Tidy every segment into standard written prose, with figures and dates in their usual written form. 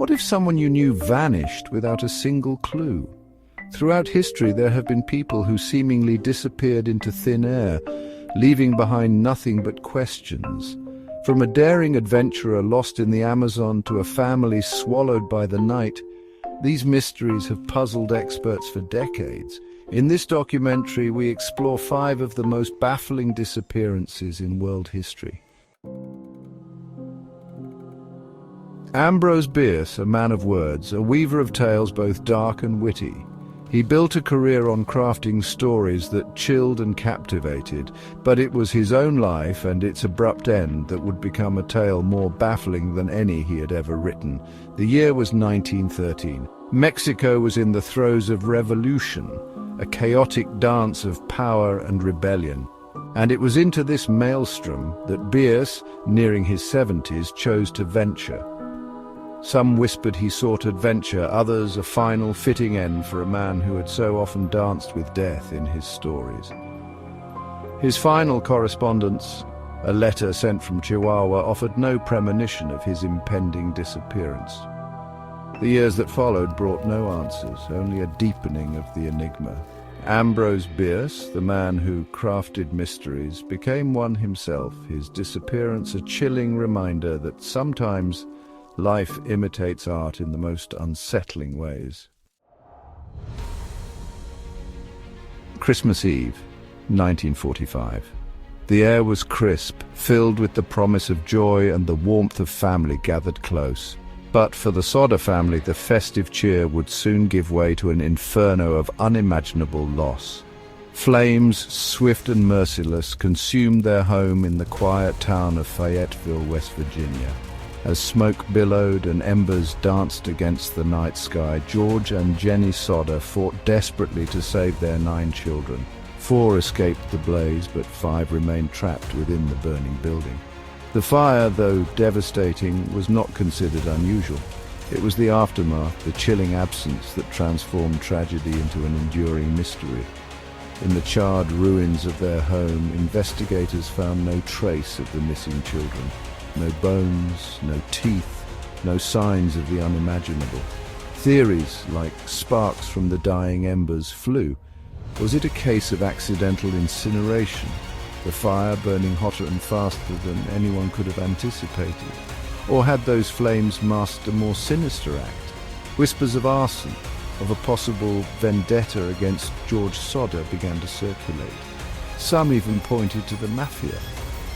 What if someone you knew vanished without a single clue? Throughout history, there have been people who seemingly disappeared into thin air, leaving behind nothing but questions. From a daring adventurer lost in the Amazon to a family swallowed by the night, these mysteries have puzzled experts for decades. In this documentary, we explore 5 of the most baffling disappearances in world history. Ambrose Bierce, a man of words, a weaver of tales both dark and witty. He built a career on crafting stories that chilled and captivated, but it was his own life and its abrupt end that would become a tale more baffling than any he had ever written. The year was 1913. Mexico was in the throes of revolution, a chaotic dance of power and rebellion. And it was into this maelstrom that Bierce, nearing his 70s, chose to venture. Some whispered he sought adventure, others a final fitting end for a man who had so often danced with death in his stories. His final correspondence, a letter sent from Chihuahua, offered no premonition of his impending disappearance. The years that followed brought no answers, only a deepening of the enigma. Ambrose Bierce, the man who crafted mysteries, became one himself, his disappearance a chilling reminder that sometimes life imitates art in the most unsettling ways. Christmas Eve, 1945. The air was crisp, filled with the promise of joy and the warmth of family gathered close. But for the Sodder family, the festive cheer would soon give way to an inferno of unimaginable loss. Flames, swift and merciless, consumed their home in the quiet town of Fayetteville, West Virginia. As smoke billowed and embers danced against the night sky, George and Jenny Sodder fought desperately to save their 9 children. 4 escaped the blaze, but 5 remained trapped within the burning building. The fire, though devastating, was not considered unusual. It was the aftermath, the chilling absence, that transformed tragedy into an enduring mystery. In the charred ruins of their home, investigators found no trace of the missing children. No bones, no teeth, no signs of the unimaginable. Theories like sparks from the dying embers flew. Was it a case of accidental incineration, the fire burning hotter and faster than anyone could have anticipated? Or had those flames masked a more sinister act? Whispers of arson, of a possible vendetta against George Sodder began to circulate. Some even pointed to the mafia,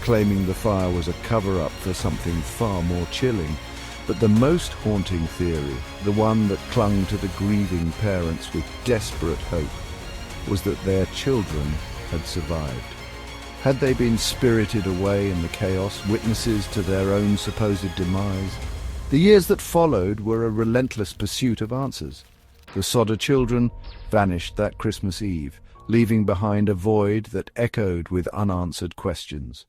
claiming the fire was a cover-up for something far more chilling. But the most haunting theory, the one that clung to the grieving parents with desperate hope, was that their children had survived. Had they been spirited away in the chaos, witnesses to their own supposed demise? The years that followed were a relentless pursuit of answers. The Sodder children vanished that Christmas Eve, leaving behind a void that echoed with unanswered questions.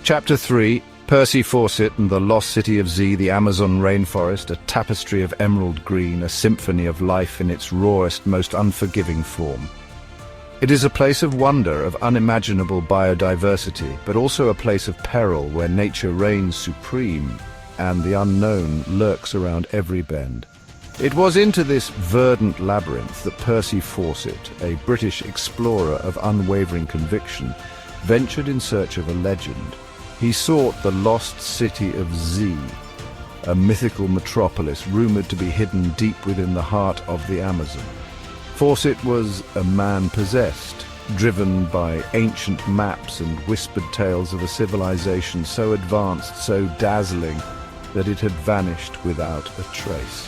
Chapter 3, Percy Fawcett and the Lost City of Z, the Amazon rainforest, a tapestry of emerald green, a symphony of life in its rawest, most unforgiving form. It is a place of wonder, of unimaginable biodiversity, but also a place of peril where nature reigns supreme and the unknown lurks around every bend. It was into this verdant labyrinth that Percy Fawcett, a British explorer of unwavering conviction, ventured in search of a legend. He sought the lost city of Z, a mythical metropolis rumored to be hidden deep within the heart of the Amazon. Fawcett was a man possessed, driven by ancient maps and whispered tales of a civilization so advanced, so dazzling, that it had vanished without a trace.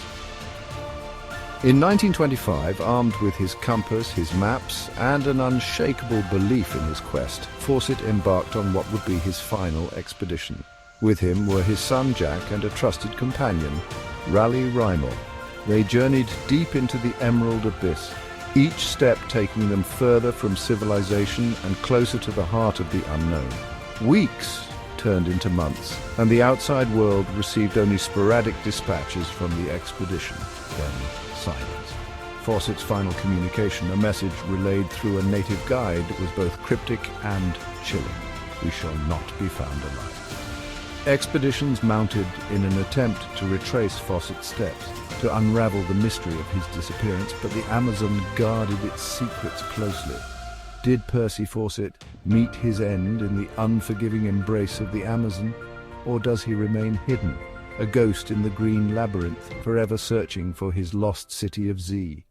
In 1925, armed with his compass, his maps, and an unshakable belief in his quest, Fawcett embarked on what would be his final expedition. With him were his son Jack and a trusted companion, Raleigh Rymel. They journeyed deep into the Emerald Abyss, each step taking them further from civilization and closer to the heart of the unknown. Weeks turned into months, and the outside world received only sporadic dispatches from the expedition. Then silence. Fawcett's final communication, a message relayed through a native guide, was both cryptic and chilling. We shall not be found alive. Expeditions mounted in an attempt to retrace Fawcett's steps, to unravel the mystery of his disappearance, but the Amazon guarded its secrets closely. Did Percy Fawcett meet his end in the unforgiving embrace of the Amazon, or does he remain hidden, a ghost in the green labyrinth, forever searching for his lost city of Z?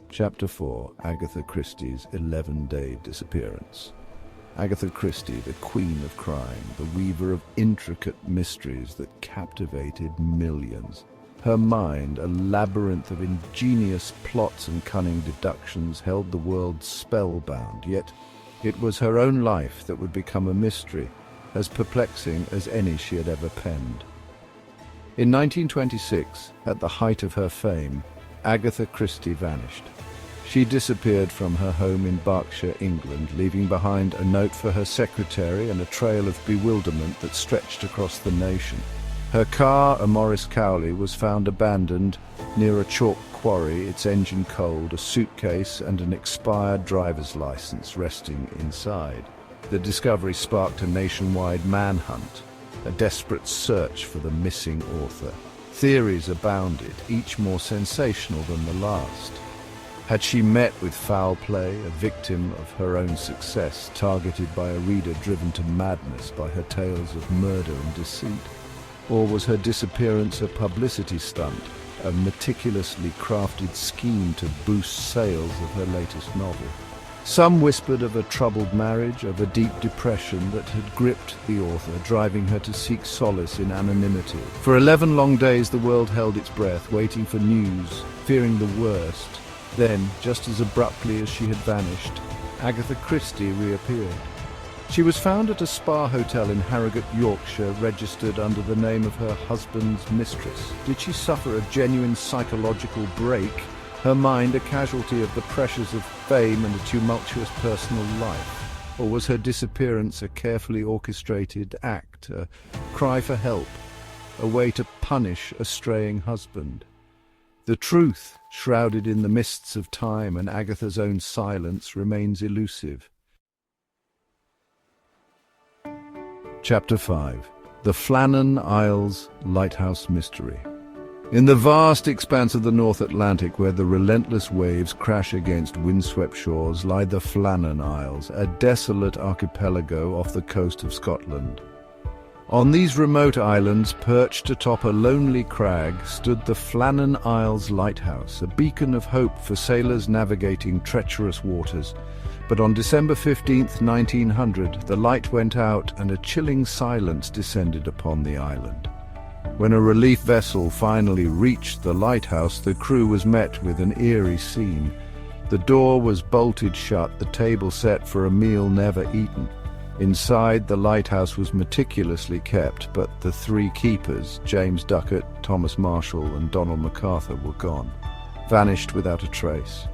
Chapter 4. Agatha Christie's 11-Day Disappearance. Agatha Christie, the queen of crime, the weaver of intricate mysteries that captivated millions. Her mind, a labyrinth of ingenious plots and cunning deductions, held the world spellbound, yet it was her own life that would become a mystery, as perplexing as any she had ever penned. In 1926, at the height of her fame, Agatha Christie vanished. She disappeared from her home in Berkshire, England, leaving behind a note for her secretary and a trail of bewilderment that stretched across the nation. Her car, a Morris Cowley, was found abandoned near a chalk quarry, its engine cold, a suitcase and an expired driver's license resting inside. The discovery sparked a nationwide manhunt, a desperate search for the missing author. Theories abounded, each more sensational than the last. Had she met with foul play, a victim of her own success, targeted by a reader driven to madness by her tales of murder and deceit? Or was her disappearance a publicity stunt, a meticulously crafted scheme to boost sales of her latest novel? Some whispered of a troubled marriage, of a deep depression that had gripped the author, driving her to seek solace in anonymity. For 11 long days the world held its breath, waiting for news, fearing the worst. Then, just as abruptly as she had vanished, Agatha Christie reappeared. She was found at a spa hotel in Harrogate, Yorkshire, registered under the name of her husband's mistress. Did she suffer a genuine psychological break, her mind a casualty of the pressures of fame and a tumultuous personal life? Or was her disappearance a carefully orchestrated act, a cry for help, a way to punish a straying husband? The truth, shrouded in the mists of time and Agatha's own silence, remains elusive. Chapter 5. The Flannan Isles Lighthouse Mystery. In the vast expanse of the North Atlantic, where the relentless waves crash against windswept shores, lie the Flannan Isles, a desolate archipelago off the coast of Scotland. On these remote islands, perched atop a lonely crag, stood the Flannan Isles Lighthouse, a beacon of hope for sailors navigating treacherous waters. But on December 15, 1900, the light went out and a chilling silence descended upon the island. When a relief vessel finally reached the lighthouse, the crew was met with an eerie scene. The door was bolted shut, the table set for a meal never eaten. Inside, the lighthouse was meticulously kept, but the three keepers, James Ducat, Thomas Marshall and Donald MacArthur, were gone, vanished without a trace.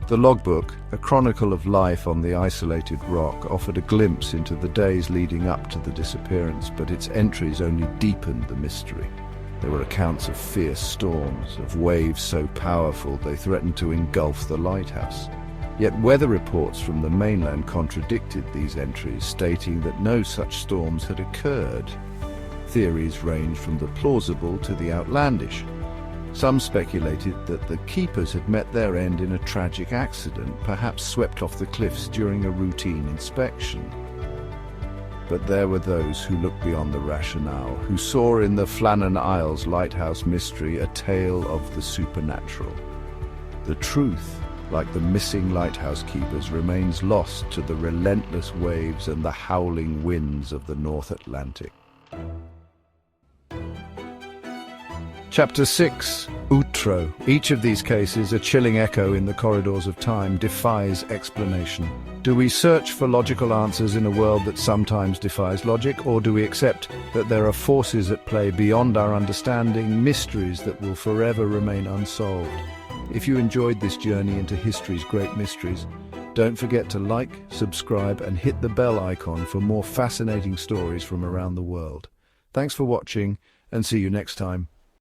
The logbook, a chronicle of life on the isolated rock, offered a glimpse into the days leading up to the disappearance, but its entries only deepened the mystery. There were accounts of fierce storms, of waves so powerful they threatened to engulf the lighthouse. Yet weather reports from the mainland contradicted these entries, stating that no such storms had occurred. Theories ranged from the plausible to the outlandish. Some speculated that the keepers had met their end in a tragic accident, perhaps swept off the cliffs during a routine inspection. But there were those who looked beyond the rationale, who saw in the Flannan Isles lighthouse mystery a tale of the supernatural. The truth, like the missing lighthouse keepers, remains lost to the relentless waves and the howling winds of the North Atlantic. Chapter 6. Outro. Each of these cases, a chilling echo in the corridors of time, defies explanation. Do we search for logical answers in a world that sometimes defies logic, or do we accept that there are forces at play beyond our understanding, mysteries that will forever remain unsolved? If you enjoyed this journey into history's great mysteries, don't forget to like, subscribe, and hit the bell icon for more fascinating stories from around the world. Thanks for watching, and see you next time.